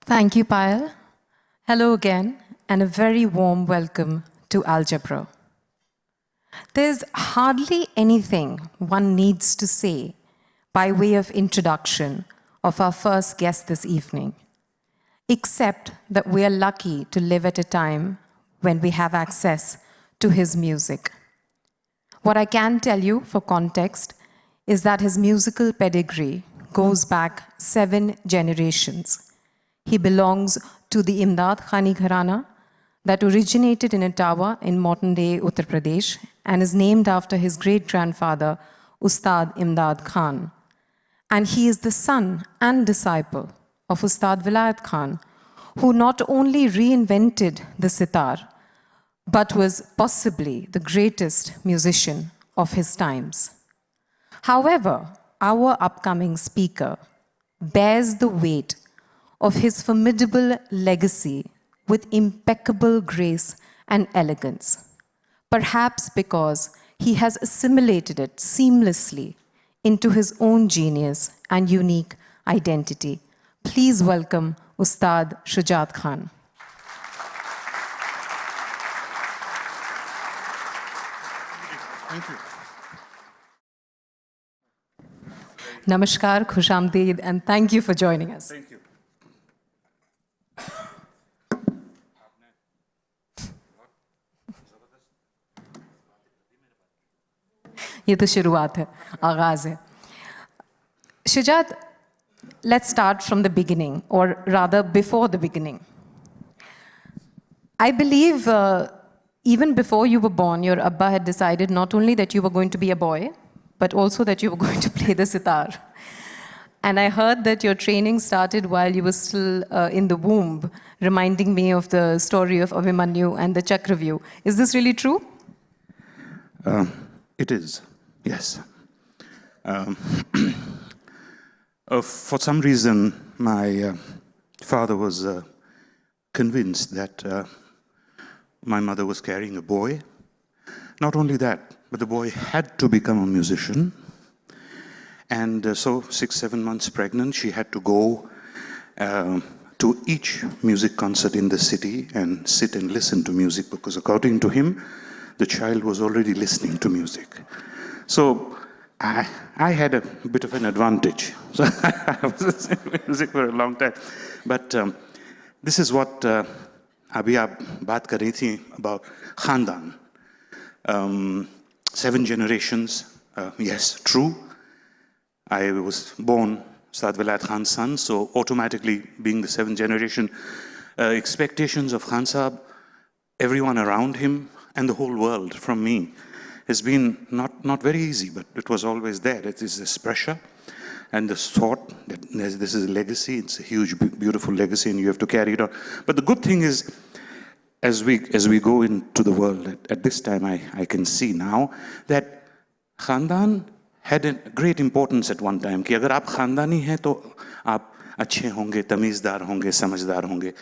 Thank you, Payal. Hello again, and a very warm welcome to Algebra. There's hardly anything one needs to say by way of introduction of our first guest this evening, except that we are lucky to live at a time when we have access to his music. What I can tell you for context is that his musical pedigree goes back 7 generations. He belongs to the Imdad Khani Gharana that originated in Etawah in modern-day Uttar Pradesh and is named after his great-grandfather, Ustad Imdad Khan. And he is the son and disciple of Ustad Vilayat Khan, who not only reinvented the sitar, but was possibly the greatest musician of his times. However, our upcoming speaker bears the weight of his formidable legacy with impeccable grace and elegance, perhaps because he has assimilated it seamlessly into his own genius and unique identity. Please welcome Ustad Shujat Khan. Thank you. Namaskar, Khushamdeed, and thank you for joining us. Thank you. ये तो शुरुआत है, आगाज़ है. Shujat, let's start from the beginning, or rather before the beginning. I believe even before you were born, your Abba had decided not only that you were going to be a boy, but also that you were going to play the sitar. And I heard that your training started while you were still in the womb, reminding me of the story of Abhimanyu and the Chakravyuh. Is this really true? It is, yes. For some reason, my father was convinced that my mother was carrying a boy. Not only that, but the boy had to become a musician. And so 6-7 months pregnant, she had to go to each music concert in the city and sit and listen to music, because according to him, the child was already listening to music. So I had a bit of an advantage. So I was listening to music for a long time. But this is what abhi aap baat kar rahi thi about Khandan. 7 generations, yes, true. I was born Ustad Vilayat Khan's son, so automatically being the 7th generation, expectations of Khan Sahab, everyone around him, and the whole world from me has been not very easy, but it was always there. It is this pressure and this thought that this is a legacy. It's a huge, beautiful legacy, and you have to carry it on. But the good thing is, as we go into the world, at this time I can see now that Khandan had a great importance at one time. कि अगर आप खानदानी हैं तो आप अच्छे होंगे, तमीज़दार होंगे, समझदार होंगे.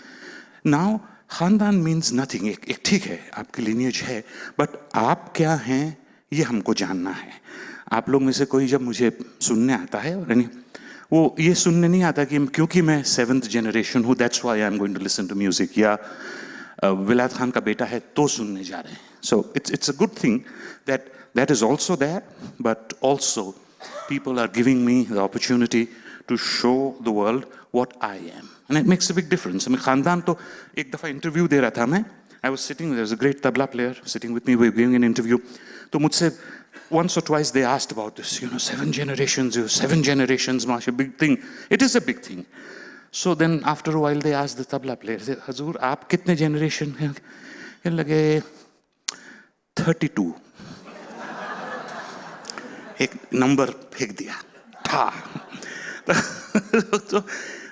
Now खानदान means nothing. एक ठीक है, आपकी lineage है, but आप क्या हैं ये हमको जानना है. आप लोग में से कोई जब मुझे सुनने आता है, और वो ये सुनने नहीं आता कि क्योंकि मैं 7th generation हूँ, that's why I'm going to listen to music, या विलायत खान का बेटा है तो सुनने जा रहे हैं. So it's a good thing that is also there, but also people are giving me the opportunity to show the world what I am. And it makes a big difference. I mean, Khandan to ek dafa interview de raha tha main. I was sitting, there was a great tabla player sitting with me, we were giving an interview. To mujhse once or twice they asked about this, 7 generations, 7 generations, masha, big thing. It is a big thing. So then after a while they asked the tabla player, Hazur, aap kitne generation hain? He lage 32. एक number फेंक दिया था. तो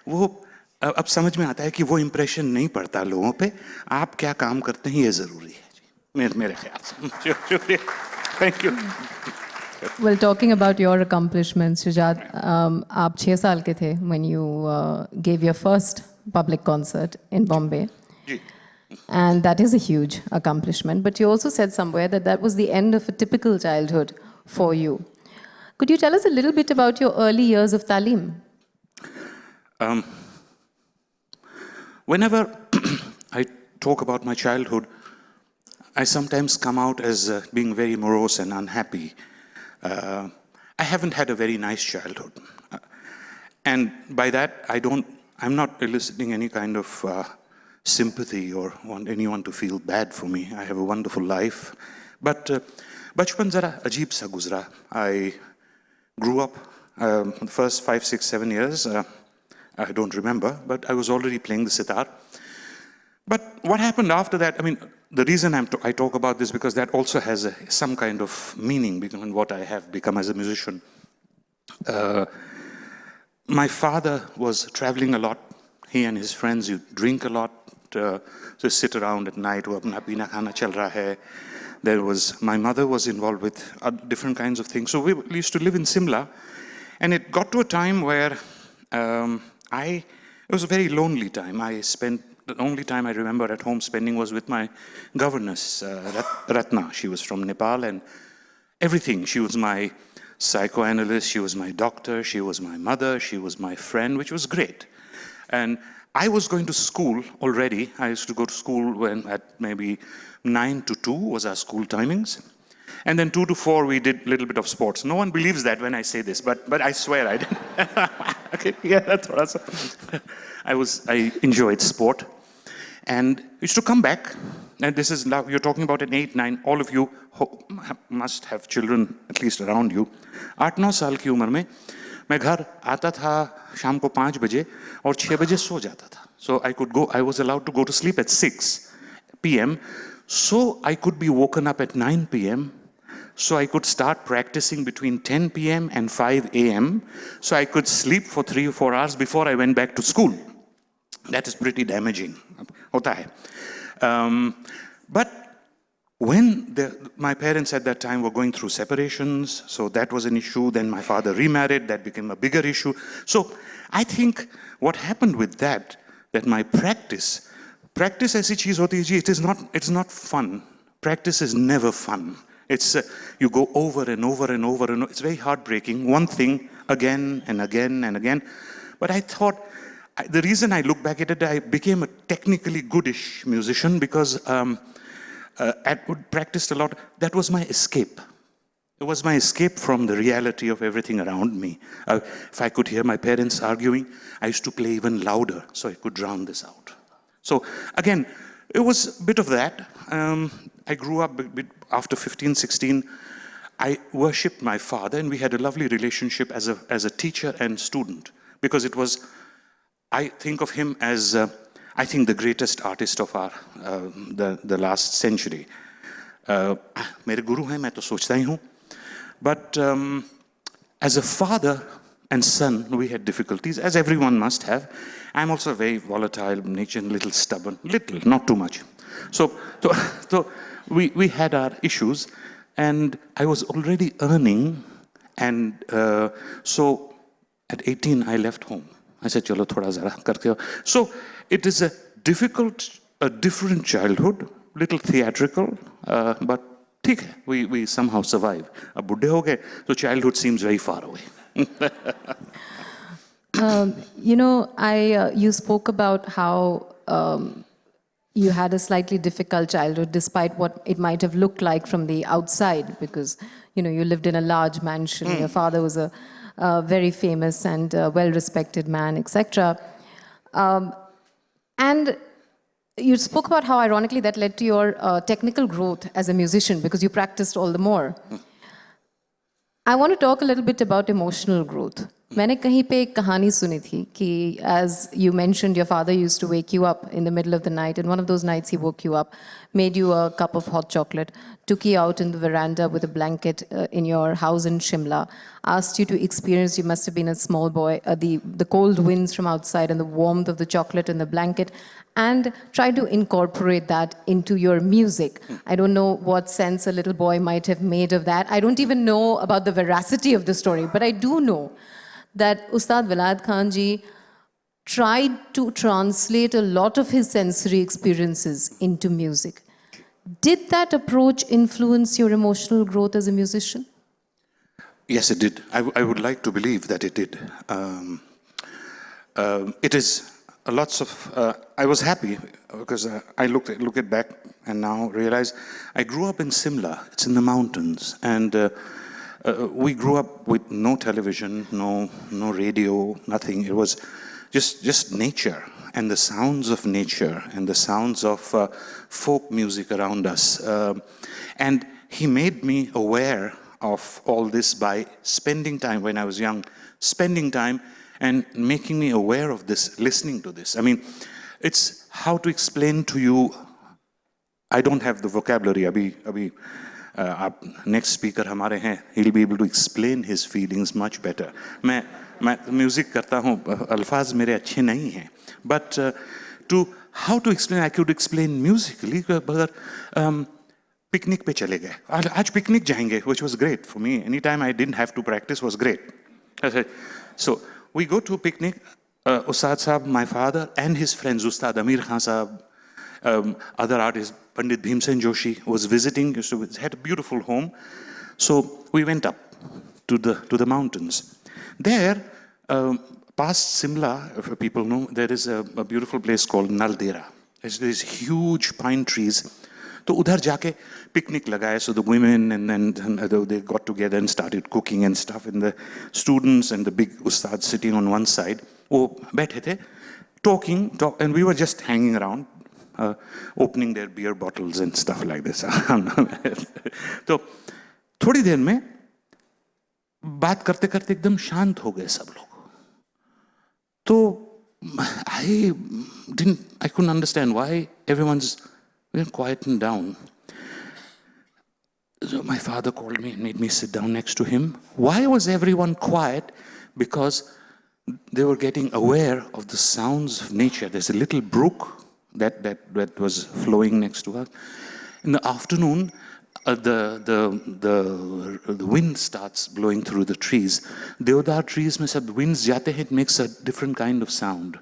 वो अब समझ में आता है कि वो इम्प्रेशन नहीं पड़ता लोगों पे. आप क्या काम करते हैं ये ज़रूरी है मेरे ख्याल से. शुक्रिया. Thank you. Well, talking about your accomplishments, Shujat, आप 6 साल के थे when you gave your first public concert in Bombay. Ji. And that is a huge accomplishment. But you also said somewhere that that was the end of a typical childhood for you. Could you tell us a little bit about your early years of Talim? whenever I talk about my childhood, I sometimes come out as being very morose and unhappy. I haven't had a very nice childhood. And by that, I'm not eliciting any kind of sympathy or want anyone to feel bad for me. I have a wonderful life. But bachpan zara ajeeb sa guzra. I grew up, the first 5, 6, 7 years, I don't remember, but I was already playing the sitar. But what happened after that, I mean, the reason I talk about this because that also has some kind of meaning behind what I have become as a musician. My father was traveling a lot. He and his friends, you drink a lot, so sit around at night, wo apna pina khana chal raha hai. My mother was involved with different kinds of things. So we used to live in Simla, and it got to a time where it was a very lonely time. The only time I remember at home spending was with my governess, Ratna. She was from Nepal, and everything. She was my psychoanalyst, she was my doctor, she was my mother, she was my friend, which was great. And I was going to school already. I used to go to school at maybe 9 to 2 was our school timings. And then 2 to 4, we did a little bit of sports. No one believes that when I say this, but I swear I did. Okay, yeah, thoda sa. I enjoyed sport. And used to come back, and this is now, you're talking about an 8, 9, all of you must have children at least around you. 8-9 साल की उम्र में मैं घर आता था शाम को 5 बजे और 6 बजे सो जाता था. So I was allowed to go to sleep at 6 p.m. So I could be woken up at 9 p.m. So I could start practicing between 10 p.m. and 5 a.m. So I could sleep for 3 or 4 hours before I went back to school. That is pretty damaging. Hota hai. But when my parents at that time were going through separations, so that was an issue. Then my father remarried, that became a bigger issue. So I think what happened with that my practice aisi cheez hoti hai ji, it's not fun. Practice is never fun. It's you go over and over and over and over. It's very heartbreaking. One thing again and again and again. But I thought, the reason I look back at it, I became a technically goodish musician because I practiced a lot. That was my escape. It was my escape from the reality of everything around me. If I could hear my parents arguing, I used to play even louder so I could drown this out. So again, it was a bit of that. I grew up after 15, 16. I worshipped my father, and we had a lovely relationship as a teacher and student, because it was, I think of him as, I think, the greatest artist of the last century. मेरे गुरु हैं, मैं तो सोचता ही हूँ. But as a father and son, we had difficulties, as everyone must have. I'm also a very volatile nature, a little stubborn, not too much. So we had our issues, and I was already earning, and so at 18 I left home. I said, "Chalo, thoda zara karke ho." So it is a different childhood, little theatrical, but ठीक है, we somehow survive. अब बुढ़े हो गए, so childhood seems very far away. You know, you spoke about how you had a slightly difficult childhood despite what it might have looked like from the outside, because, you know, you lived in a large mansion, your father was a very famous and well-respected man, etc. And you spoke about how, ironically, that led to your technical growth as a musician, because you practiced all the more. I want to talk a little bit about emotional growth. मैंने कहीं पे एक कहानी सुनी थी कि, as you mentioned, your father used to wake you up in the middle of the night, and one of those nights he woke you up, made you a cup of hot chocolate, took you out in the veranda with a blanket in your house in Shimla, asked you to experience, you must have been a small boy, the cold winds from outside and the warmth of the chocolate and the blanket, and try to incorporate that into your music. I don't know what sense a little boy might have made of that. I don't even know about the veracity of the story, but I do know that Ustad Velayat Khan ji tried to translate a lot of his sensory experiences into music. Did that approach influence your emotional growth as a musician? Yes, it did. I would like to believe that it did. It is lots of, I was happy because I look at back and now realize I grew up in Simla. It's in the mountains, and we grew up with no television, no radio, nothing. It was just nature and the sounds of nature and the sounds of folk music around us. And he made me aware of all this by spending time when I was young, spending time and making me aware of this, listening to this. I mean, it's how to explain to you. I don't have the vocabulary. Abhi, next speaker हमारे हैं. He'll be able to explain his feelings much better. मैं music करता हूँ, अल्फाज मेरे अच्छे नहीं हैं. But how to explain? I could explain musically. अगर picnic पे चले गए. आज picnic जाएंगे, which was great for me. Anytime I didn't have to practice was great. So we go to a picnic. Ustad Sahab, my father, and his friends, Ustad Amir Khan Sahab, other artists, Pandit Bhimsen Joshi was visiting. Had a beautiful home. So we went up to the mountains. There, past Simla, if people know, there is a beautiful place called Naldera. There's these huge pine trees. So udhar jaake picnic lagaya. So the women and then they got together and started cooking and stuff. And the students and the big ustad sitting on one side. वो बैठे थे, talking, and we were just hanging around, opening their beer bottles and stuff like this. तो थोड़ी देर में बात करते करते एकदम शांत हो गए सब लोग. तो I couldn't understand why everyone's quietened down. So my father called me and made me sit down next to him. Why was everyone quiet? Because they were getting aware of the sounds of nature. There's a little brook that was flowing next to us. In the afternoon, the wind starts blowing through the trees. Deodar trees mein sab winds jate hain, it makes a different kind of sound.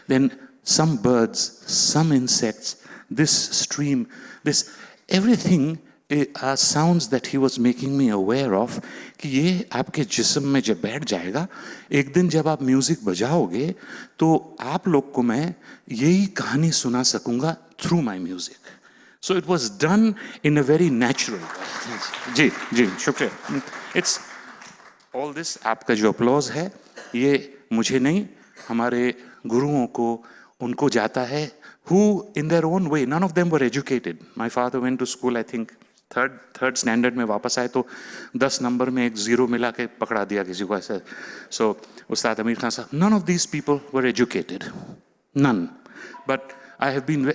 Then some birds, some insects, this stream, this everything are sounds that he was making me aware of. कि ये आपके जिस्म में जब बैठ जाएगा, एक दिन जब आप म्यूजिक बजाओगे, तो आप लोग को मैं यही कहानी सुना सकूंगा through my music. So it was done in a very natural way. जी, शुक्रिया. It's all this, आपका जो applause है, ये मुझे नहीं, हमारे गुरुओं को, उनको जाता है, who in their own way, none of them were educated. My father went to school, I think, third standard में वापस आए तो 10 नंबर में एक 0 मिला के पकड़ा दिया किसी को ऐसा. So Ustad Amir Khan Sahab, none of these people were educated. None. But I have been,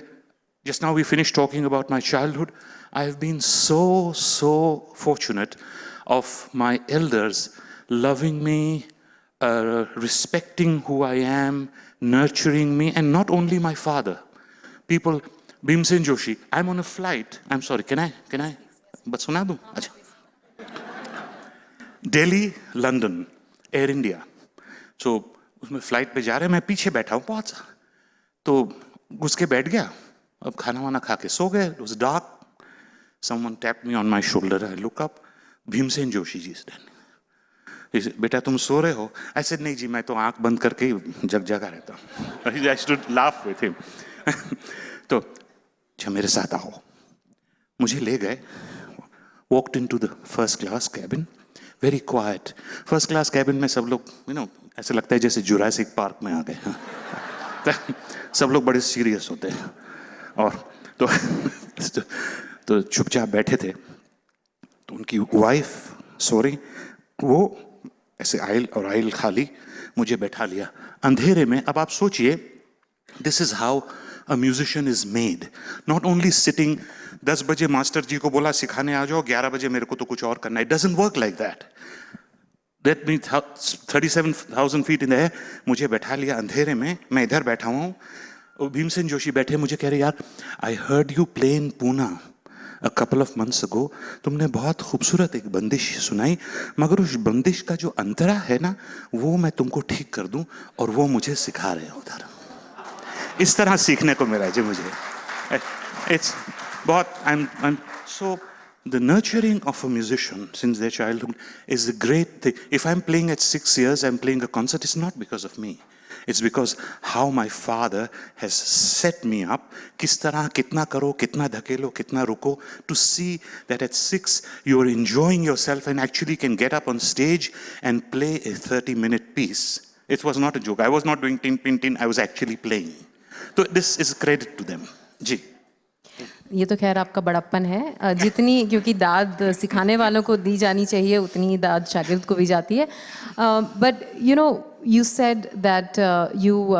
just now we finished talking about my childhood. I have been so fortunate of my elders loving me, respecting who I am, nurturing me, and not only my father. People, Bhimsen Joshi, I'm on a flight. I'm sorry, can I? But सुना दूं? अच्छा. Delhi, London, Air India. So उसमें flight पे जा रहे हैं, मैं पीछे बैठा हूँ बहुत सा. तो घुस के बैठ गया. अब खाना वाना खा के सो गए. It was dark. Someone tapped me on my shoulder. I look up. Bhimsen Joshi ji is standing. He said, बेटा तुम सो रहे हो? I said नहीं जी, मैं तो आंख बंद करके जगा रहता हूँ. I stood laugh with him. तो अच्छा मेरे साथ आओ. मुझे ले गए. Walked into the first class cabin. Very quiet. First class cabin में सब लोग, ऐसे लगता है जैसे जुरासिक पार्क में आ गए. सब लोग बड़े सीरियस होते हैं. और तो चुपचाप बैठे थे. तो उनकी वाइफ, सॉरी, वो ऐसे आइल खाली मुझे बैठा लिया अंधेरे में. अब आप सोचिए, this is how a musician is made. Not only sitting, 10 बजे मास्टर जी को बोला सिखाने आ जाओ, 11 बजे मेरे को तो कुछ और करना है. It doesn't work like that. That means 37,000 feet in the air. मुझे बैठा लिया अंधेरे में. मैं इधर बैठा हूँ. भीमसेन जोशी बैठे, मुझे कह रहे, यार, I heard you play in Pune a couple of months ago. तुमने बहुत खूबसूरत एक बंदिश सुनाई, मगर उस बंदिश का जो अंतरा है ना, वो मैं तुमको ठीक कर दूं, और वो मुझे सिखा रहे हो उधर. इस तरह सीखने को मिला जी मुझे. It's बहुत, I'm so, the nurturing of a musician since their childhood is a great thing. If I'm playing at 6 years, I'm playing a concert, it's not because of me. It's because how my father has set me up, किस तरह कितना करो, कितना धकेलो, कितना रुको, to see that at 6 you are enjoying yourself and actually can get up on stage and play a 30-minute piece. It was not a joke. I was not doing tin, pin, tin. I was actually playing. So this is a credit to them. जी. ये तो खैर आपका बड़प्पन है जितनी क्योंकि दाद सिखाने वालों को दी जानी चाहिए उतनी ही दाद शागिर्द को भी जाती है but you know you said that you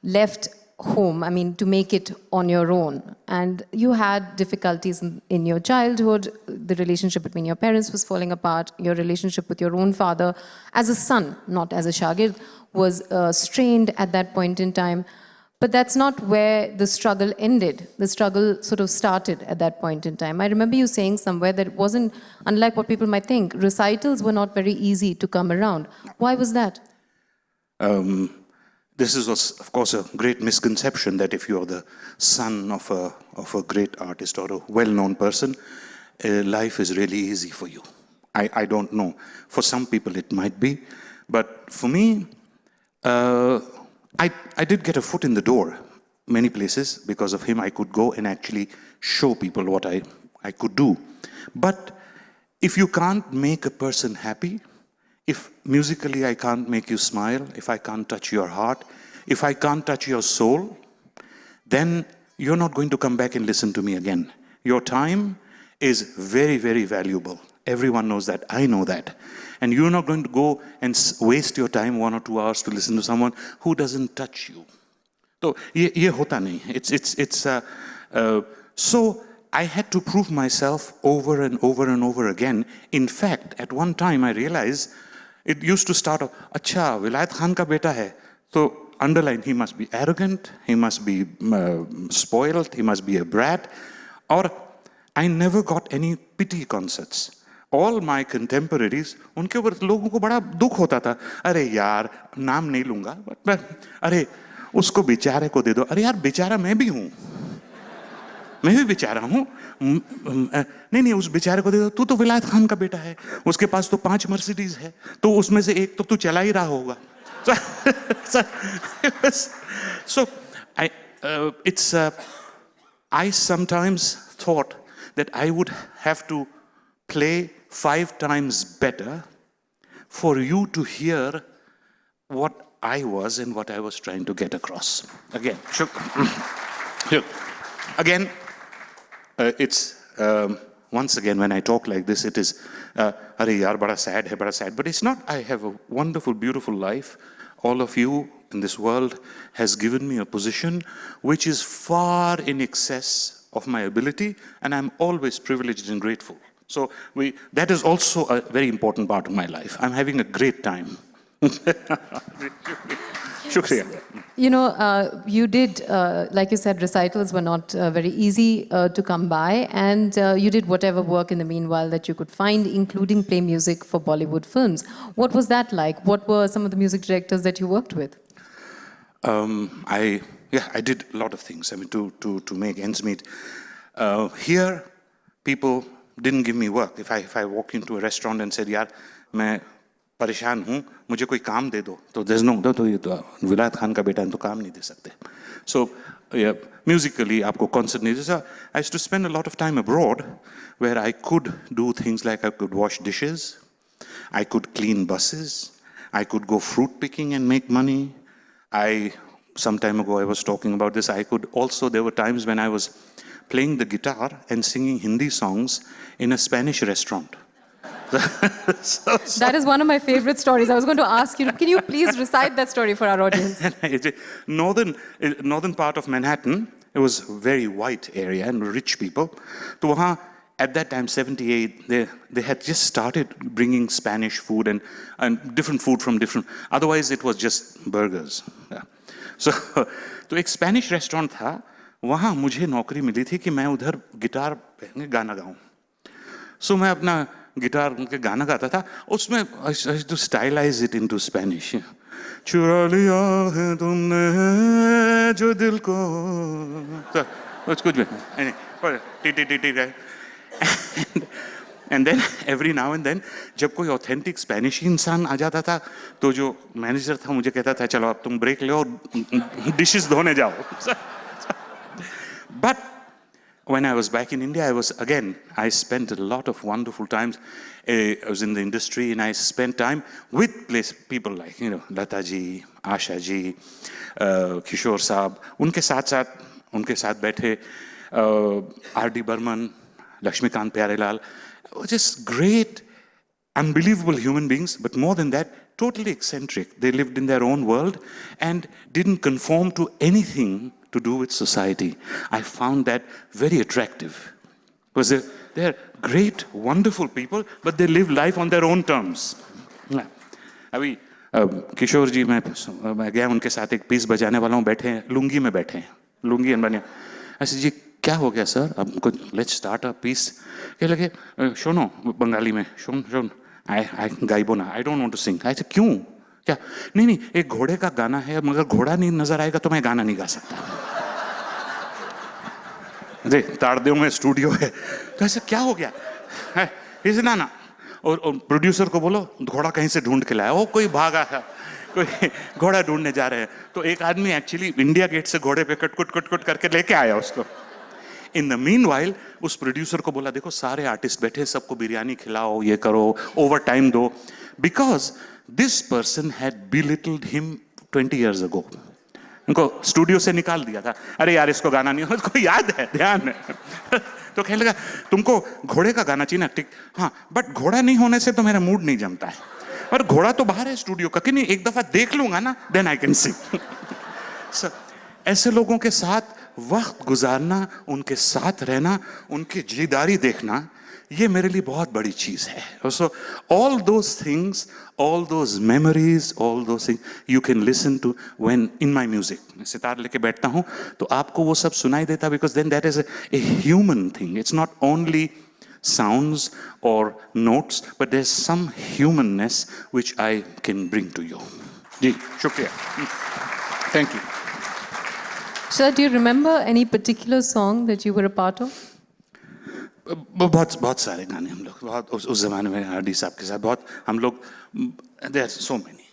left home, I mean, to make it on your own. And you had difficulties in your childhood. The relationship between your parents was falling apart. Your relationship with your own father, as a son, not as a shagird, was strained at that point in time. But that's not where the struggle ended. The struggle sort of started at that point in time. I remember you saying somewhere that it wasn't, unlike what people might think, recitals were not very easy to come around. Why was that? This is, of course, a great misconception that if you're the son of a great artist or a well-known person, life is really easy for you. I don't know. For some people it might be, but for me, I did get a foot in the door many places. Because of him, I could go and actually show people what I could do. But if you can't make a person happy, if musically I can't make you smile, if I can't touch your heart, if I can't touch your soul, then you're not going to come back and listen to me again. Your time is very, very valuable. Everyone knows that. I know that. And you're not going to go and waste your time 1 or 2 hours to listen to someone who doesn't touch you. So, ye hota nahi. So, I had to prove myself over and over and over again. In fact, at one time I realized, it used to start off, अच्छा विलायत खान का बेटा है, तो underline, he must be arrogant, he must be spoiled, he must be a brat. Or I never got any pity concerts. All my contemporaries, उनके ऊपर लोगों को बड़ा दुख होता था. अरे यार, नाम नहीं लूंगा, but अरे उसको बेचारे को दे दो. अरे यार, बेचारा मैं भी हूँ. मैं भी बेचारा हूँ. नहीं उस बेचारे को दे दो. तू तो विलायत खान का बेटा है, उसके पास तो 5 मर्सिडीज है, तो उसमें से एक तो तू चला ही रहा होगा. So I sometimes thought that I would have to play 5 times better for you to hear what I was and what I was trying to get across. Again, again, it's once again when I talk like this, it is, "Arey yaar, bada sad hai, bada sad." But it's not. I have a wonderful, beautiful life. All of you in this world has given me a position which is far in excess of my ability, and I'm always privileged and grateful. So that is also a very important part of my life. I'm having a great time. Shukriya. You know, you did, like you said, recitals were not very easy to come by, and you did whatever work in the meanwhile that you could find, including play music for Bollywood films. What was that like? What were some of the music directors that you worked with? I did a lot of things. I mean, to make ends meet. Here, people didn't give me work. If I walk into a restaurant and said, "Yaar, मैं परेशान हूँ, मुझे कोई काम दे दो," तो there's no, तो ये तो विलायत खान का बेटा है तो काम नहीं दे सकते. So yeah, musically, आपको concert नहीं दे सकते. I used to spend a lot of time abroad, where I could do things like I could wash dishes, I could clean buses, I could go fruit picking and make money. Some time ago I was talking about this. I could also, there were times when I was playing the guitar and singing Hindi songs in a Spanish restaurant. That is one of my favorite stories. I was going to ask you, can you please recite that story for our audience? Northern part of Manhattan, it was a very white area and rich people. So wahan, at that time, 78, they had just started bringing Spanish food and different food from different, otherwise it was just burgers. Yeah. So, तो एक Spanish restaurant था, वहाँ मुझे नौकरी मिली थी कि मैं उधर गिटार पे गाना गाऊं. So मैं अपना गिटार के गाना गाता था, उसमें I used to stylize it into Spanish. चुरा लिया है तुमने जो दिल को, कुछ भी, and then every now and then जब कोई ऑथेंटिक स्पेनिश इंसान आ जाता था तो जो मैनेजर था मुझे कहता था चलो अब तुम ब्रेक लो और डिशेस धोने जाओ. But when I was back in India, I spent a lot of wonderful times. I was in the industry and I spent time with people like, Lata ji, Asha ji, Kishore Saab. उनके साथ बैठे, R.D. Burman, Lakshmikant Pyarelal, just great, unbelievable human beings, but more than that, totally eccentric. They lived in their own world and didn't conform to anything to do with society. I found that very attractive because they're great, wonderful people, but they live life on their own terms. अभी किशोर जी मैं गया उनके साथ एक piece बजाने वाला हूँ, बैठे हैं लुंगी में, बैठे हैं लुंगी बनिया. ऐसे जी क्या हो गया सर, अब लेट्स स्टार्ट अ पीस. क्या लगे सुनो बंगाली में, सुन आई गाइबो ना, I don't want to sing. ऐसे क्यों, क्या नहीं एक घोड़े का गाना है, मगर घोड़ा नहीं नजर आएगा तो मैं गाना नहीं गा सकता. देख ताड़देव में स्टूडियो है, तो ऐसा क्या हो गया है इसे ना और प्रोड्यूसर को बोलो घोड़ा कहीं से ढूंढ के लाया. वो कोई भागा था, कोई घोड़ा ढूंढने जा रहे हैं, तो एक आदमी एक्चुअली इंडिया गेट से घोड़े पे कट करके लेके आया उसको. इन द मीन वाइल उस प्रोड्यूसर को बोला देखो सारे आर्टिस्ट बैठे, सबको बिरयानी खिलाओ, ये करो, ओवर टाइम दो, because this person had belittled him 20 years ago. उनको स्टूडियो से निकाल दिया था, अरे यार इसको गाना नहीं, उसको याद है, ध्यान है. तो कहने लगा तुमको घोड़े का गाना चाहिए ना, ठीक हाँ, बट घोड़ा नहीं होने से तो मेरा मूड नहीं जमता है, और घोड़ा तो बाहर है स्टूडियो का, कि नहीं एक दफा देख लूंगा ना, देन आई कैन सिंग. ऐसे लोगों के साथ वक्त गुजारना, उनके साथ रहना, उनकी जिलेदारी देखना, ये मेरे लिए बहुत बड़ी चीज है. So all those things, all those memories, all those things you can listen to when in my music. मैं सितार लेके बैठता हूँ तो आपको वो सब सुनाई देता, because then that is a human thing. It's not only sounds or notes, but there's some humanness which I can bring to you. जी शुक्रिया. Thank you. Sir, do you remember any particular song that you were a part of? बहुत सारे गाने हम लोग, बहुत उस जमाने में आर.डी. साहब के साथ बहुत हम लोग, देयर आर सो मेनी.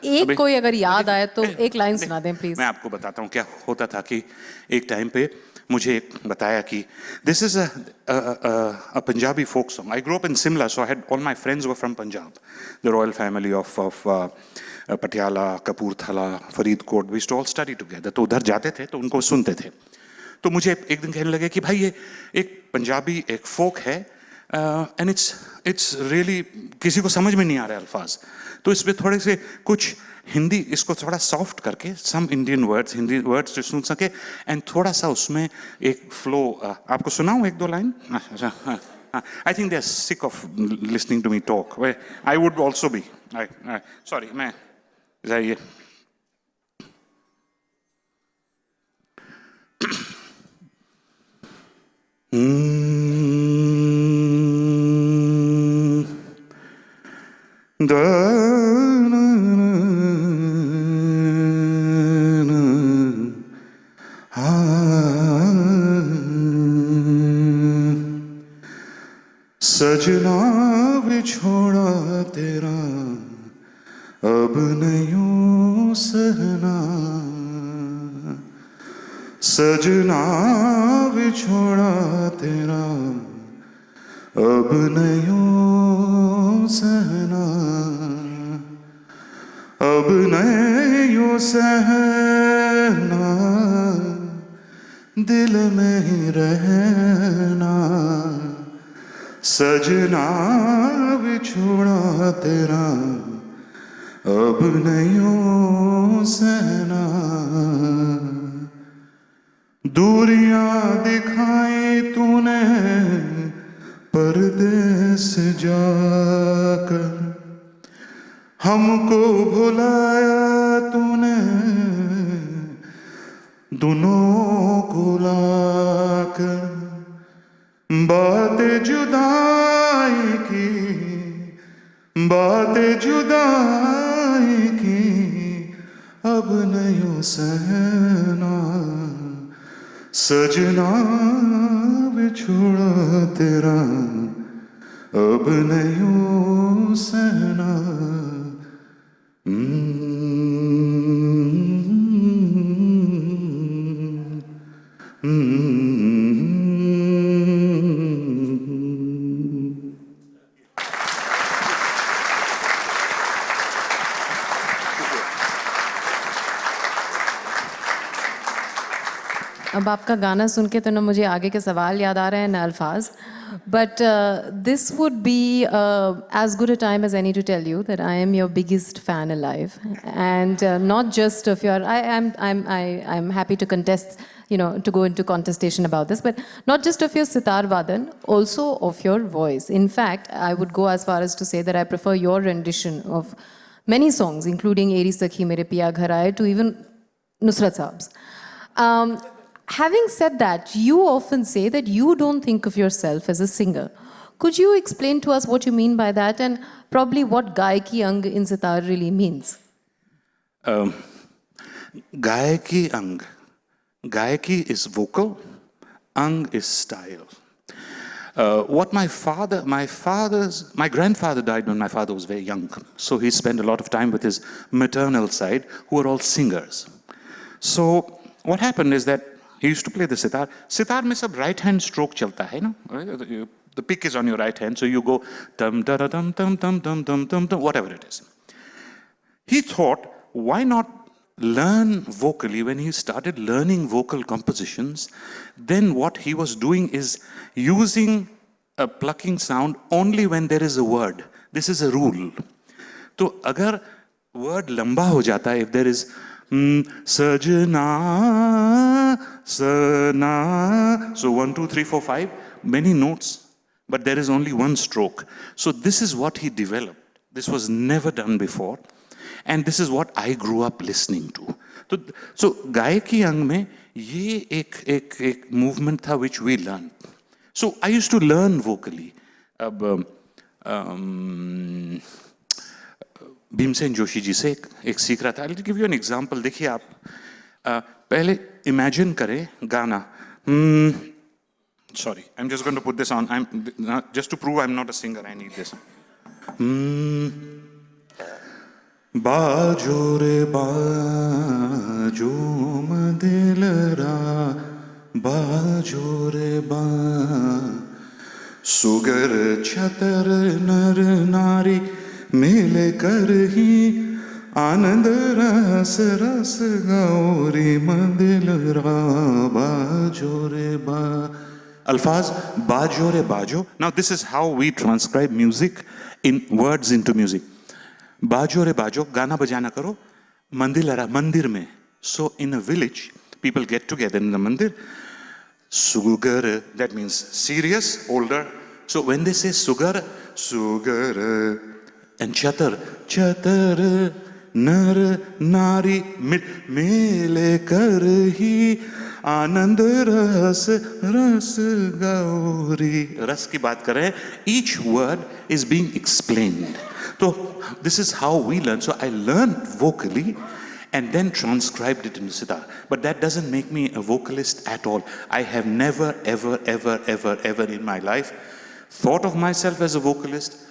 एक कोई अगर याद आए तो एक लाइन सुना दें प्लीज. मैं आपको बताता हूँ क्या होता था कि एक टाइम पे मुझे बताया कि this is a Punjabi folk song. I grow up in Shimla, so I had all my friends were from Punjab, the royal family of Patiala, Kapurthala, Faridkot. We used to all study together. तो उधर जाते थे तो उनको सुनते थे. तो मुझे एक दिन कहने लगे कि भाई ये एक पंजाबी एक फोक है, एंड इट्स रियली किसी को समझ में नहीं आ रहा अल्फाज, तो इसमें थोड़े से कुछ हिंदी, इसको थोड़ा सॉफ्ट करके some Indian words, Hindi words जो सुन सके, एंड थोड़ा सा उसमें एक फ्लो. आपको सुनाऊं एक दो line? I think they are sick of listening to me talk. I would also be, sorry मैं ये सजना बिछोड़ा तेरा अब नहीं सहना, सजना बिछोड़ा तेरा अब नहीं सहना, अब नहीं सहना, दिल में ही रहना, सजना बिछोड़ा तेरा अब नहीं सहना, दूरियां दिखाई तूने परदेस जाकर, हमको भुलाया तूने दोनों को लाकर, बात जुदाई की, बात जुदाई की अब नहीं सहना, सजना बिछोड़ा तेरा अब नहीं सहना अब आपका गाना सुन के तो ना मुझे आगे के सवाल याद आ रहे हैं ना अल्फाज but this would be as good a time as any to tell you that I am your biggest fan alive and not just of your I'm happy to contest to go into contestation about this but not just of your sitar vadan also of your voice. In fact, I would go as far as to say that I prefer your rendition of many songs including Eri Sakhi Mere Piya Ghar Aaye to even Nusrat Saab's. Having said that, you often say that you don't think of yourself as a singer. Could you explain to us what you mean by that and probably what Gayaki Ang in sitar really means? Gayaki Ang. Gayaki is vocal, Ang is style. What my grandfather died when my father was very young. So he spent a lot of time with his maternal side, who are all singers. So what happened is that he used to play the sitar. Sitar mein sab right hand stroke chalta hai na? The pick is on your right hand, so you go dum da da dum dum dum dum dum dum dum, whatever it is. He thought, why not learn vocally? When he started learning vocal compositions, then what he was doing is using a plucking sound only when there is a word. This is a rule. So agar word lamba ho jata hai, if there is Sajna, Sana. So 1, 2, 3, 4, 5, many notes, but there is only one stroke. So this is what he developed. This was never done before. And this is what I grew up listening to. So Gayaki Ang mein ye ek movement tha which we learned. So I used to learn vocally. Bhimsen Joshi ji से एक सीख रहा था. I'll give you an example. देखिए आप पहले imagine करें गाना. Sorry, I'm just going to put this on. Just to prove I'm not a singer, I need this. बाजो रे बाजो मदिलरा बाजो रे बा सुगर छतर नर नारी मिले कर ही आनंद रस रस गौरी मंदिल रा बाजो रे बा. Alfaz, bajo re bajo. Now this is how we transcribe music in words into music. Bajo re bajo, gana bajana karo, mandilara, mandir mein. So in a village, people get together in the mandir. Sugar, that means serious, older. So when they say sugar, sugar. And chatar, chatar, nar, nari, mile kar hi, anand ras, ras gauri. Ras ki baat kar rahe. Each word is being explained. So this is how we learn. So I learned vocally and then transcribed it into sitar. But that doesn't make me a vocalist at all. I have never, ever, ever, ever, ever in my life thought of myself as a vocalist,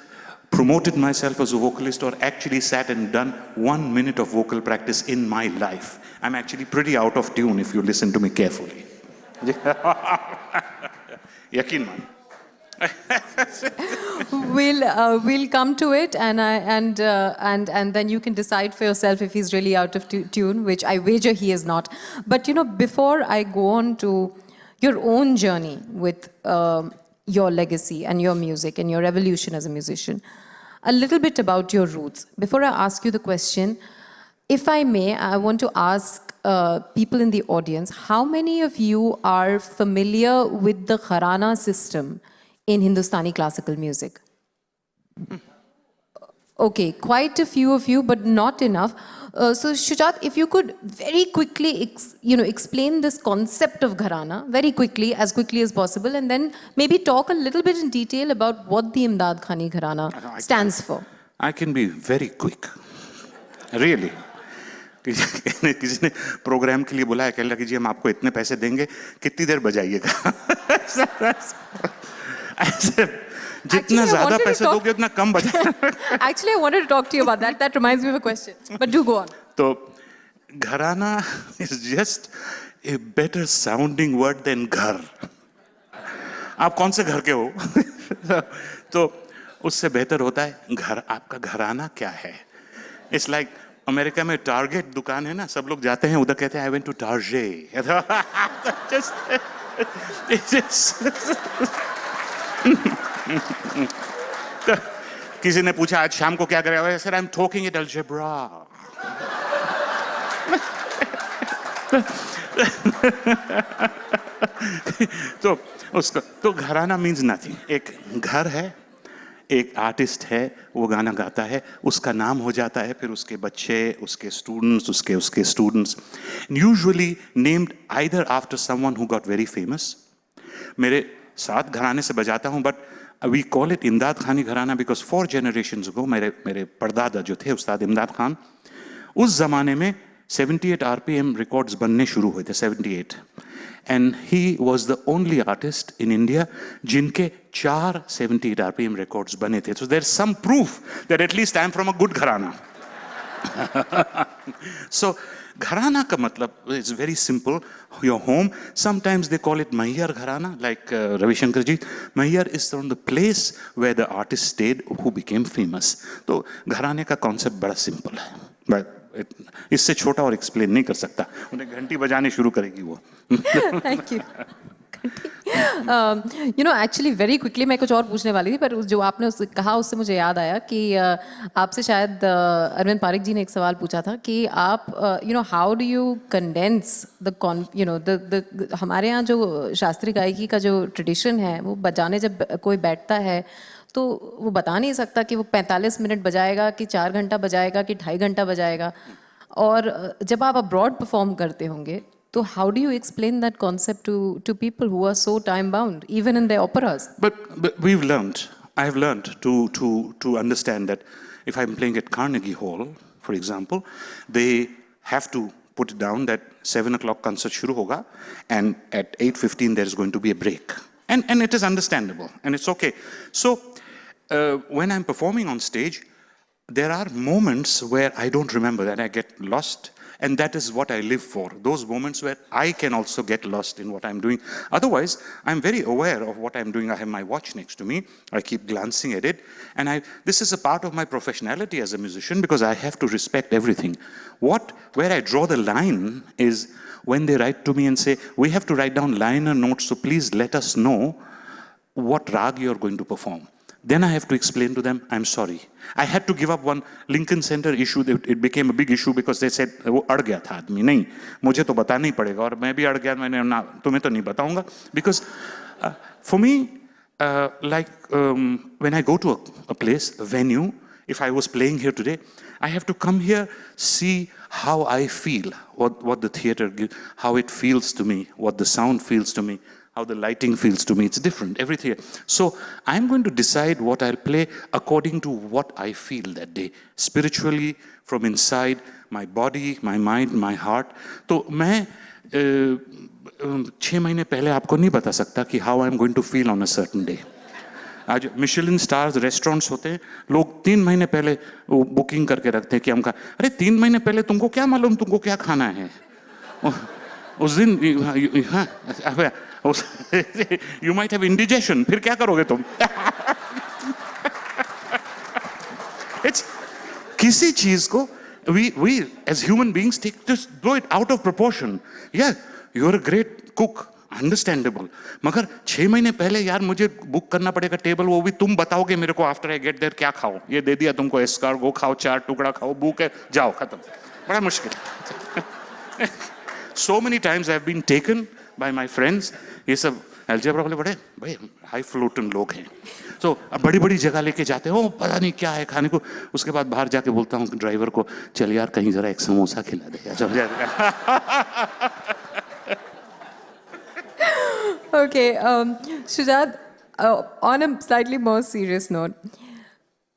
promoted myself as a vocalist, or actually sat and done 1 minute of vocal practice in my life. I'm actually pretty out of tune if you listen to me carefully. Yakin man. We'll come to it, and then you can decide for yourself if he's really out of tune, which I wager he is not. But before I go on to your own journey with your legacy and your music and your evolution as a musician, a little bit about your roots. Before I ask you the question, if I may, I want to ask people in the audience, how many of you are familiar with the Gharana system in Hindustani classical music? Okay, quite a few of you, but not enough. So Shujat, if you could very quickly explain this concept of Gharana very quickly as possible, and then maybe talk a little bit in detail about what the Imdad Khani Gharana stands for. I can be very quick. Really. किसी ने programme के लिए बुलाया, कह लगा कि जी हम आपको इतने पैसे देंगे, कितनी देर बजाइएगा. जितना I ज्यादा wanted to पैसे talk- दोगे उतना कम बचेगा. Actually, I wanted to talk to you about that. That reminds me of a question. But do go on. तो घराना is just a better sounding word than घर. आप कौन से घर के हो? तो उससे बेहतर होता है घर. आपका घराना क्या है? It's like अमेरिका में टारगेट दुकान है ना, सब लोग जाते हैं उधर, कहते हैं आई वेंट टू टारजे. किसी ने पूछा आज शाम को क्या करेगा, sir I am talking it algebra. तो उसका तो घराना मीन्स नथिंग. एक घर है, एक आर्टिस्ट है, वो गाना गाता है, उसका नाम हो जाता है, फिर उसके बच्चे, उसके स्टूडेंट्स, उसके students, usually named either after someone who got very famous. मेरे साथ घराने से बजाता हूँ, बट वी कॉल इट इमदाद खानी घराना बिकॉज 4 generations ago मेरे परदादा जो थे उस्ताद इमदाद खान, उस ज़माने में 78 RPM रिकॉर्ड्स बनने शुरू हुए थे. 78. And he was the only artist in India जिनके 4 78 RPM records बने थे. So there's some proof that at least I'm from a good घराना. So घराना का मतलब is very simple. Your home. Sometimes they call it Mayyar घराना, like Ravi Shankar ji. Mayyar is from the place where the artist stayed who became famous. तो घराने का concept बड़ा simple है. But इससे छोटा और एक्सप्लेन नहीं कर सकता. उन्हें घंटी बजानी शुरू करेगी वो. Thank you. You know, actually, very quickly मैं कुछ और पूछने वाली थी, पर जो आपने कहा उससे मुझे याद आया कि आपसे शायद अरविंद पारिक जी ने एक सवाल पूछा था कि आप you know, how do you condense the हमारे यहाँ जो शास्त्रीय गायकी का जो ट्रेडिशन है, वो बजाने जब कोई बैठता है तो वो बता नहीं सकता कि वो 45 मिनट बजाएगा कि 4 घंटा बजाएगा कि 2.5 घंटा बजाएगा. और जब आप अब्रॉड परफॉर्म करते होंगे तो how do you explain that concept to people who are so time bound even in their operas? But we've learned. I've learned to understand that if I'm playing at Carnegie Hall, for example, they have to put it down that 7 o'clock concert shuru hoga, and at 8:15 there is going to be a break, and it is understandable and it's okay. So when I'm performing on stage, there are moments where I don't remember, that I get lost. And that is what I live for. Those moments where I can also get lost in what I'm doing. Otherwise, I'm very aware of what I'm doing. I have my watch next to me. I keep glancing at it. And this is a part of my professionality as a musician because I have to respect everything. Where I draw the line is when they write to me and say, we have to write down liner notes, so please let us know what rag you're going to perform. Then I have to explain to them, I'm sorry. I had to give up one Lincoln Center issue. It became a big issue because they said, वो अड़ गया था आदमी. नहीं, मुझे तो बताना ही पड़ेगा, और मैं भी अड़ गया, मैंने ना तुम्हें तो नहीं बताऊंगा. Because for me, when I go to a place, a venue, if I was playing here today, I have to come here, see how I feel, what the theater gives, how it feels to me, what the sound feels to me, how the lighting feels to me. It's different every theater. So I'm going to decide what I'll play according to what I feel that day, spiritually, from inside my body, my mind, my heart. तो मैं 6 महीने पहले आपको नहीं बता सकता कि how I'm going to feel on a certain day. आज मिशेलिन स्टार्स रेस्टोरेंट्स होते हैं, लोग 3 महीने पहले वो बुकिंग करके रखते हैं कि हम अरे 3 महीने पहले तुमको क्या मालूम तुमको क्या खाना है. उस दिन हाँ you might have indigestion. फिर क्या करोगे तुम? It's किसी चीज को we as human beings just blow it out of proportion. Yeah, you're a great cook. Understandable. मगर 6 महीने पहले यार मुझे बुक करना पड़ेगा टेबल, वो भी तुम बताओगे मेरे को आफ्टर आई गेट देयर क्या खाओ. ये दे दिया तुमको एस्कार्गो खाओ, 4 टुकड़ा खाओ, बुक है, जाओ खत्म. बड़ा मुश्किल. So many times I have been taken by my friends. ये सब अलजेब्रा वाले बड़े भाई हाई फ्लोटन लोग हैं, तो बड़ी बड़ी जगह लेके जाते हो, पता नहीं क्या है खाने को. उसके बाद बाहर जाके बोलता हूँ ड्राइवर को, चल यार कहीं जरा एक समोसा खिला दे. Okay, Shujat, on a slightly more serious note,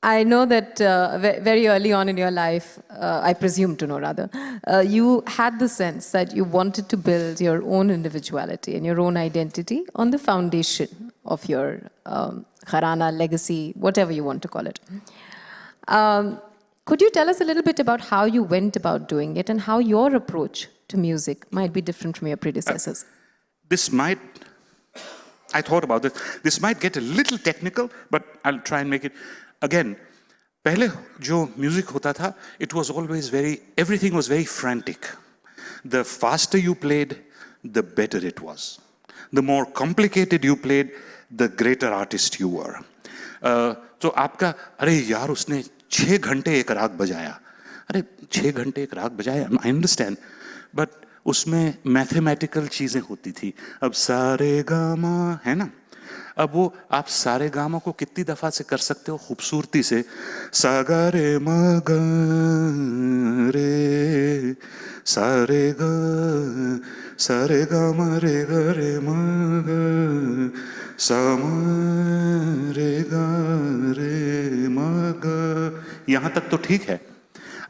I know that very early on in your life, I presume to know rather, you had the sense that you wanted to build your own individuality and your own identity on the foundation of your Gharana, legacy, whatever you want to call it. Could you tell us a little bit about how you went about doing it and how your approach to music might be different from your predecessors? This might, I thought about this. This might get a little technical, but I'll try and make it. Again, पहले जो music होता था, it was always everything was very frantic. The faster you played, the better it was. The more complicated you played, the greater artist you were. तो आपका, अरे यार उसने 6 घंटे एक राग बजाया. अरे 6 घंटे एक राग बजाया, I understand. But उसमें मैथमेटिकल चीज़ें होती थी. अब सारे गामा है ना, अब वो आप सारे गामा को कितनी दफ़ा से कर सकते हो खूबसूरती से. सा गा रे म ग रे सारे गा म रे म ग सा म रे म ग. यहाँ तक तो ठीक है.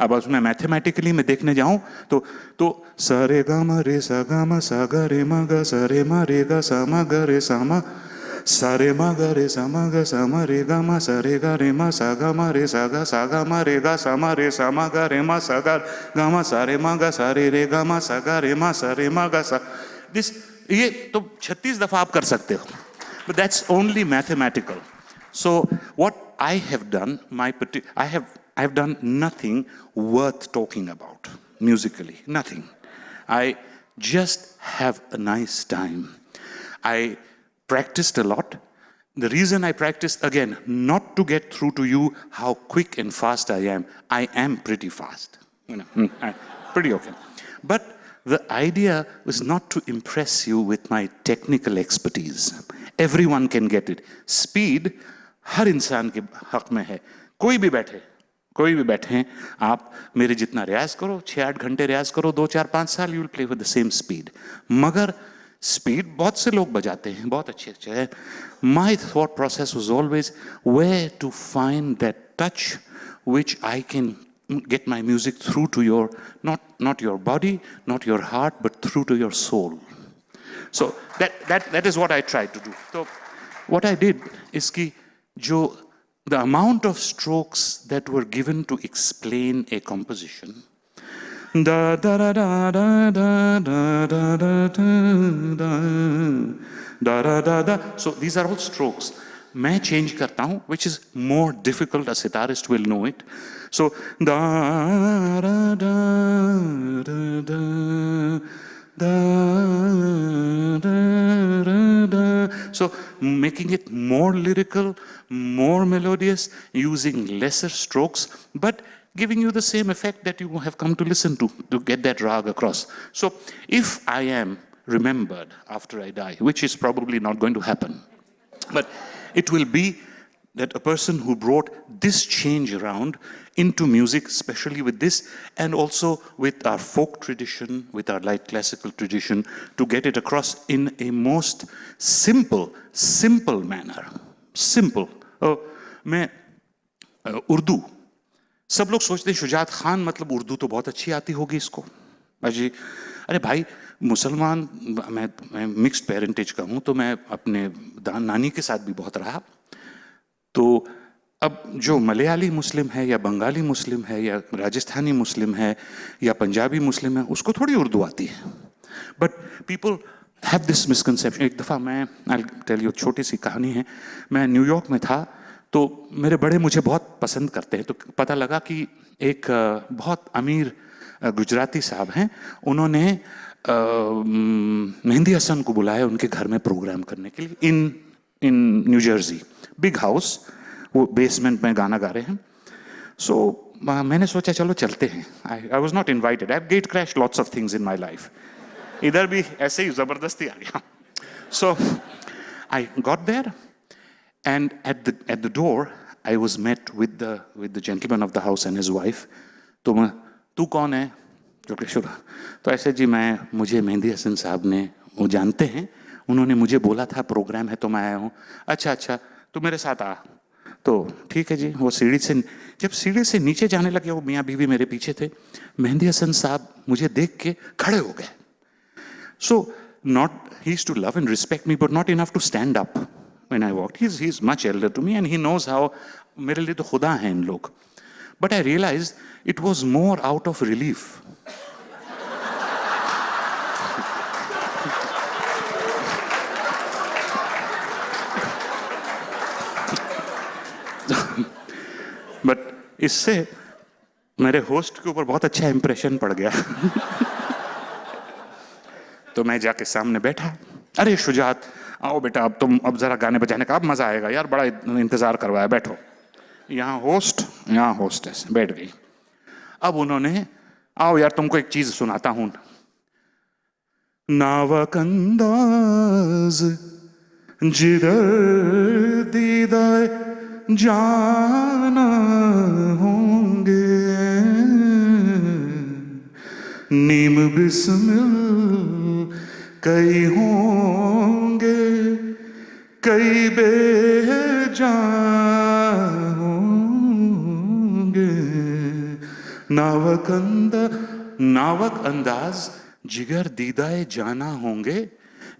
अब उसमें मैथमेटिकली मैं देखने जाऊं तो सा रे गा म रे सा गा रे म ग सा रे म रे गा सा म ग रे सा म सा रे म ग रे सा म रे गा म सा रे गा रे म सा गा म रे सा गा म रे गा सा म ग रे म सा गा म सा रे म ग सा रे गा म सा गा रे म गा सा. दिस ये तो 36 दफा आप कर सकते हो. But that's only mathematical. So what I have done, I have done nothing worth talking about musically. Nothing. I just have a nice time. I practiced a lot. The reason I practiced, again, not to get through to you how quick and fast I am. I am pretty fast. Pretty okay. But the idea was not to impress you with my technical expertise. Everyone can get it. Speed, हर इंसान के हक में है. कोई भी बैठे, आप मेरे जितना रियाज करो, 6-8 घंटे रियाज करो, 2-4-5 साल, you will play with the same speed. मगर speed बहुत से लोग बजाते हैं, बहुत अच्छे हैं. My thought process was always where to find that touch which I can get my music through to your, not your body, not your heart, but through to your soul. So that is what I tried to do. So what I did is कि the amount of strokes that were given to explain a composition, da da da da da da da da da da da da. So these are all strokes. मैं change करता हूँ, which is more difficult. A sitarist will know it. So da da da da da. Da, da, da, da. So making it more lyrical, more melodious, using lesser strokes, but giving you the same effect that you have come to listen to get that rag across. So if I am remembered after I die, which is probably not going to happen, but it will be that a person who brought this change around into music, especially with this, and also with our folk tradition, with our light classical tradition, to get it across in a most simple manner. Simple. मैं उर्दू, सब लोग सोचते हैं शुजात खान मतलब उर्दू तो बहुत अच्छी आती होगी इसको. अजी, अरे भाई मुसलमान, मैं मिक्स्ड पेरेंटेज का हूँ, तो मैं अपने नानी के साथ भी बहुत रहा. तो अब जो मलयाली मुस्लिम है या बंगाली मुस्लिम है या राजस्थानी मुस्लिम है या पंजाबी मुस्लिम है, उसको थोड़ी उर्दू आती है. But people have this misconception. एक दफ़ा मैं, आई टेल यू, छोटी सी कहानी है. मैं न्यूयॉर्क में था, तो मेरे बड़े मुझे बहुत पसंद करते हैं. तो पता लगा कि एक बहुत अमीर गुजराती साहब हैं, उन्होंने मेहंदी हसन को बुलाया उनके घर में प्रोग्राम करने के लिए इन न्यू जर्सी. बिग हाउस, वो बेसमेंट में गाना गा रहे हैं. सो मैंने सोचा चलो चलते हैं. I was not invited. I have gate crash lots of things in my life. इधर भी ऐसे ही जबरदस्ती आ गया. So I got there and at the door I was met with the gentleman of the house and his wife. तो तू कौन है? तो ऐसे जी, मुझे मेहंदी हसन साहब ने, वो जानते हैं, उन्होंने मुझे बोला था प्रोग्राम है तो मैं आया हूँ. अच्छा तो मेरे साथ आ. तो ठीक है जी. वो जब सीढ़ी से नीचे जाने लगे, वो मियाँ बीवी मेरे पीछे थे. मेहंदी हसन साहब मुझे देख के खड़े हो गए. So not, he used to love and respect me, but not enough to stand up. when I walked. He's much elder to me and he knows how, मेरे लिए तो खुदा हैं इन लोग. But I realized it was more out of relief. But इससे मेरे host के ऊपर बहुत अच्छा इंप्रेशन पड़ गया. तो मैं जाके सामने बैठा. अरे शुजात, आओ बेटा, अब जरा गाने बजाने का अब मजा आएगा यार, बड़ा इंतजार करवाया, बैठो. यहाँ होस्ट, यहाँ होस्टेस बैठ गई. अब उन्होंने, आओ यार तुमको एक चीज सुनाता हूं. नावक अंदाज जिधर दीदाए जाना होंगे, नीम बिस्मिल कई होंगे, कई बेजान होंगे. नावक अंदाज जिगर दीदाए जाना होंगे,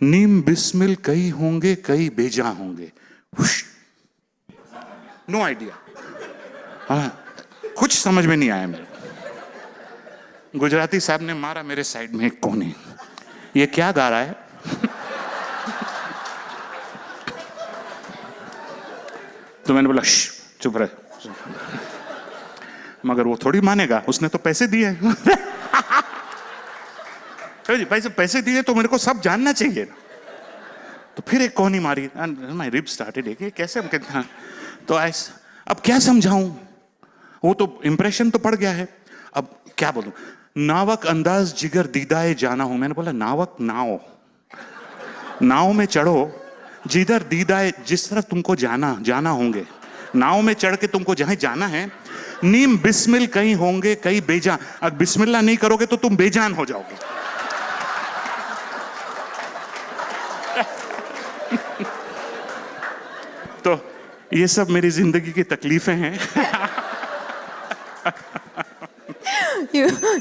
नीम बिस्मिल कई होंगे, कई बेजा होंगे. No idea. हाँ, कुछ समझ में नहीं आया मेरे. गुजराती साहब ने मारा मेरे साइड में एक कोने, ये क्या गा रहा है? तो मैंने बोला चुप रहे. मगर वो थोड़ी मानेगा, उसने तो पैसे दिए. पैसे दिए तो मेरे को सब जानना चाहिए. तो फिर एक कोहनी मारी, माय रिब स्टार्टेड एक कैसे कितना. तो अब क्या समझाऊं, वो तो इंप्रेशन तो पड़ गया है. अब क्या बोलूं. नावक अंदाज जिगर दीदाए जाना हूं. मैंने बोला नावक नाव में चढ़ो, जिधर दीदाए, जिस तरफ तुमको जाना होंगे, नाव में चढ़ के तुमको जहां जाना है. नीम बिस्मिल कहीं होंगे, कई बेजान. अगर बिस्मिल्लाह नहीं करोगे तो तुम बेजान हो जाओगे. तो ये सब मेरी जिंदगी की तकलीफें हैं.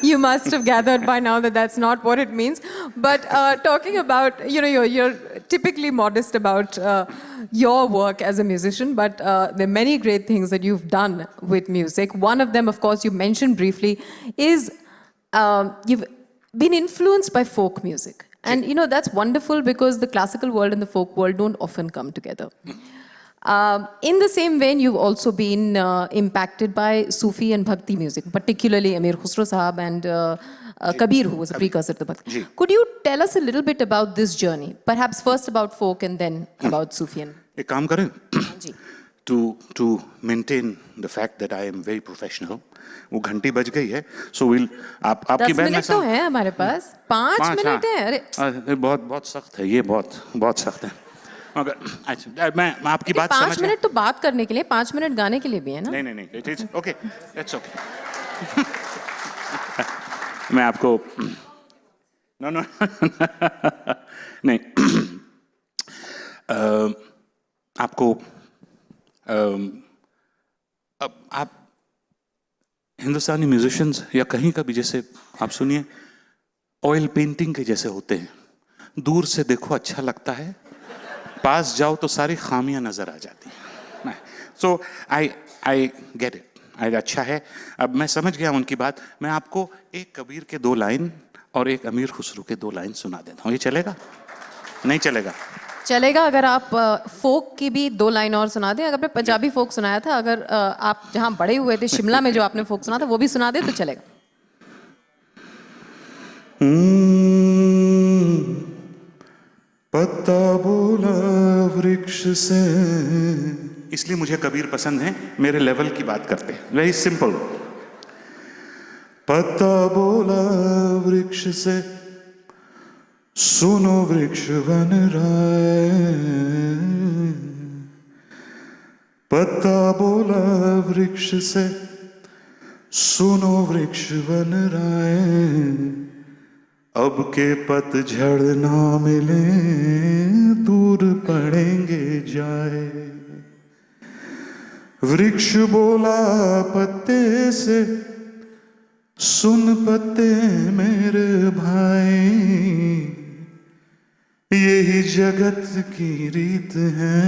You must have gathered by now that that's not what it means. But talking about, you're typically modest about your work as a musician, but there are many great things that you've done with music. One of them, of course, you mentioned briefly, is you've been influenced by folk music. And, that's wonderful because the classical world and the folk world don't often come together. In the same vein, you've also been impacted by Sufi and Bhakti music, particularly Amir Khusro Sahab and Kabir, who was a precursor to the Bhakti. Could you tell us a little bit about this journey? Perhaps first about folk and then about Sufi and... एक काम करें. To maintain the fact that I am very professional, वो घंटी बज गई है, so we'll आपकी 10 minute तो है हमारे पास. 5 मिनट है. अरे बहुत सख्त है ये, बहुत सख्त है. मगर अच्छा, मैं आपकी बात समझ. 5 मिनट तो बात करने के लिए, 5 मिनट गाने के लिए भी है ना. नहीं, इट्स ओके, इट्स ओके. मैं आपको नो नहीं आपको अब आप हिंदुस्तानी म्यूजिशियंस या कहीं का भी, जैसे आप सुनिए, ऑयल पेंटिंग के जैसे होते हैं. दूर से देखो अच्छा लगता है, पास जाओ तो सारी खामियां नजर आ जाती हैं. सो आई गेट इट. अच्छा है, अब मैं समझ गया उनकी बात. मैं आपको एक कबीर के 2 लाइन और एक अमीर खुसरो के 2 लाइन सुना देता हूँ. ये चलेगा? नहीं चलेगा? चलेगा अगर आप फोक की भी 2 लाइन और सुना दें. अगर आपने पंजाबी फोक सुनाया था, अगर आप जहाँ बड़े हुए थे शिमला में जो आपने फोक सुना था वो भी सुना दे तो चलेगा. पत्ता बोला वृक्ष से, इसलिए मुझे कबीर पसंद है, मेरे लेवल की बात करते हैं. Very simple. पत्ता बोला वृक्ष से, सुनो वृक्ष बन राय. पत्ता बोला वृक्ष से, सुनो वृक्ष बन राय. अब के पतझड़ ना मिले, दूर पड़ेंगे जाए. वृक्ष बोला पत्ते से, सुन पत्ते मेरे भाई. यही जगत की रीत है,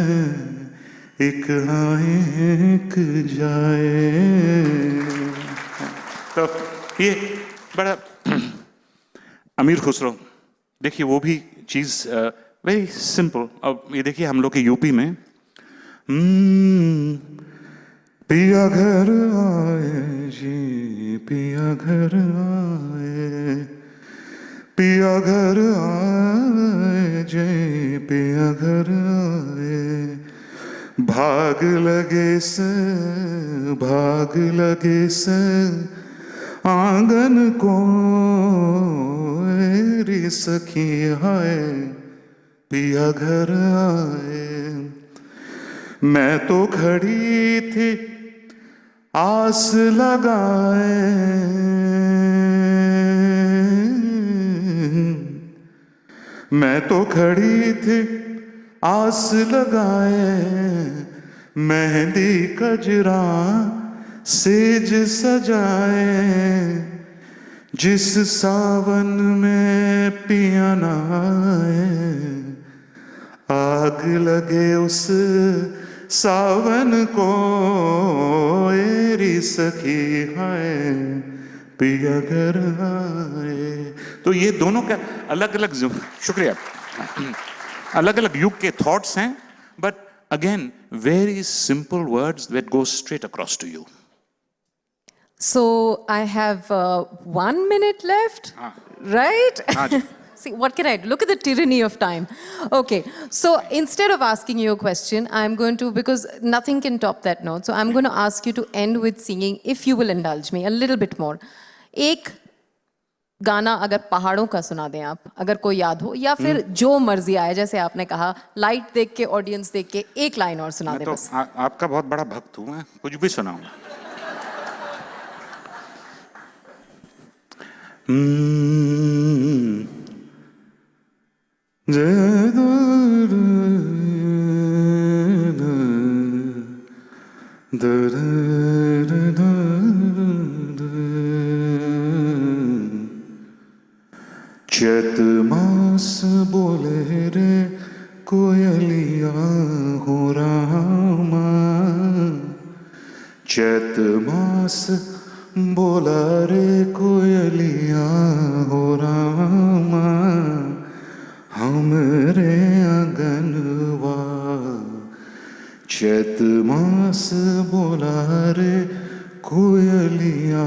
एक आए एक जाए। तो ये बड़ा अमीर खुसरो, देखिए वो भी चीज़ वेरी सिंपल। अब ये देखिए हम लोग के यूपी में पिया घर आए जी, पिया घर आए, पिया घर आए जे, पिया घर आए, भाग लगे से, भाग लगे से आंगन को री सखी हाय, पिया घर आए। मैं तो खड़ी थी आस लगाए, मैं तो खड़ी थी आस लगाए, मेहंदी कजरा सेज सजाए, जिस सावन में पिया ना आए, आग लगे उस सावन को एरी सखी हाय, पिया घर आए। तो ये दोनों का अलग अलग, शुक्रिया, अलग अलग युग के थॉट्स हैं, but again very simple words that go straight across to you. So I have 1 minute left, right? See, what can I do? Look at the tyranny of time. Okay, so instead of asking you a question, I'm going to, because nothing can top that note, so I'm going to ask you to end with singing, if you will indulge me, a little bit more. एक गाना अगर पहाड़ों का सुना दें आप, अगर कोई याद हो, या फिर जो मर्जी आए, जैसे आपने कहा, लाइट देख के, ऑडियंस देख के, एक लाइन और सुना दें तो बस। आपका बहुत बड़ा भक्त हूँ मैं, कुछ भी सुनाऊंगा। चैत मास बोले रे कोयलिया हो रामा, चैत मास बोला रे कोयलिया हो रामा, हमरे आंगनवा, चैत मास बोला रे कोयलिया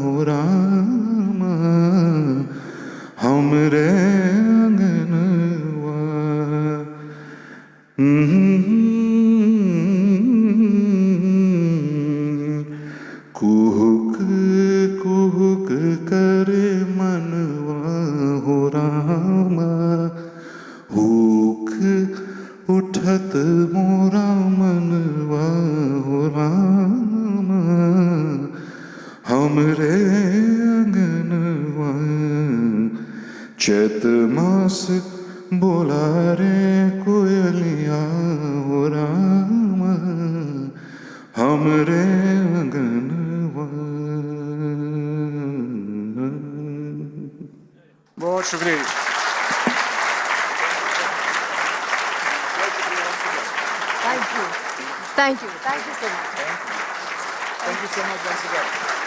हो रामा, हमरे आंगनवा। कुहुक कुहुक करे मनवा हो रामा, हुक उठत मोरा मनवा हो रामा, हमरे आंगनवा, चैत मास बोला रे कोयलिया हो रामा, हमरे आंगनवा। बहुत शुक्रिया। Thank you. Thank you. Thank you so much. Thank you so much once again.